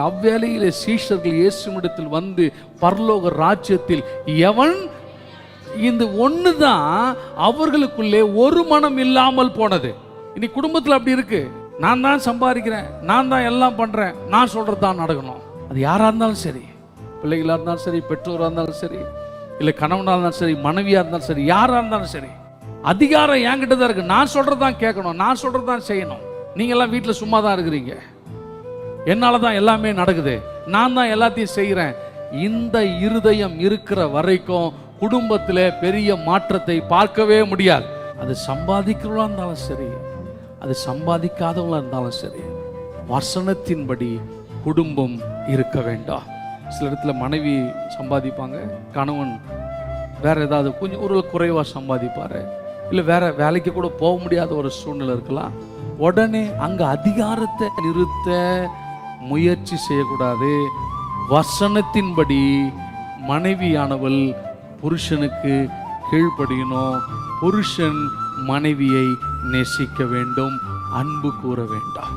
அவ்வேளையிலே சீஷர்கள் இயேசுவிடத்தில் வந்து பரலோக ராஜ்யத்தில் எவன், இந்த ஒண்ணுதான் அவர்களுக்குள்ளே ஒரு மனம் இல்லாமல் போனது. இன்னைக்கு குடும்பத்தில் அப்படி இருக்கு. நான் தான் சம்பாதிக்கிறேன், நான் தான் எல்லாம் பண்றேன், நான் சொல்றது தான் நடக்கணும். அது யாரா இருந்தாலும் சரி, பிள்ளைகளா இருந்தாலும் சரி, பெற்றோராக இருந்தாலும் சரி, இல்லை கணவனாக இருந்தாலும் சரி, மனைவியாக இருந்தாலும் சரி, யாராக இருந்தாலும் சரி, அதிகாரம் என்கிட்ட தான் இருக்கு. நான் சொல்றது தான் கேட்கணும், நான் சொல்றது தான் செய்யணும். நீங்க எல்லாம் வீட்டில் சும்மா தான் இருக்கிறீங்க, என்னால தான் எல்லாமே நடக்குது, நான் தான் எல்லாத்தையும் செய்கிறேன். இந்த இருதயம் இருக்கிற வரைக்கும் குடும்பத்தில் பெரிய மாற்றத்தை பார்க்கவே முடியாது. அது சம்பாதிக்கிறவங்களா இருந்தாலும் சரி, அது சம்பாதிக்காதவங்களா இருந்தாலும் சரி, வசனத்தின்படி குடும்பம் இருக்க வேண்டாம். சில இடத்துல மனைவி சம்பாதிப்பாங்க, கணவன் வேற ஏதாவது கொஞ்சம் ஒரு குறைவாக சம்பாதிப்பாரு, இல்லை வேற வேலைக்கு கூட போக முடியாத ஒரு சூழ்நிலை இருக்கலாம். உடனே அங்கே அதிகாரத்தை நிறுத்த முயற்சி செய்யக்கூடாது. வசனத்தின்படி மனைவியானவள் புருஷனுக்கு கீழ்ப்படியணும். புருஷன் மனைவியை நேசிக்க வேண்டும், அன்பு கூற வேண்டாம்.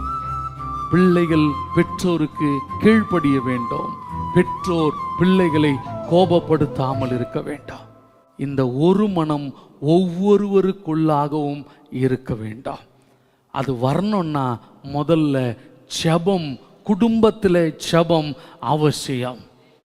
பிள்ளைகள் பெற்றோருக்கு கீழ்ப்படிய வேண்டும். பெற்றோர் பிள்ளைகளை கோபப்படுத்தாமல் இருக்க வேண்டாம். இந்த ஒரு மனம் ஒவ்வொருவருக்குள்ளாகவும் இருக்க வேண்டாம். அது வரணும்னா முதல்ல ஜெபம், குடும்பத்தில் ஜெபம் அவசியம்.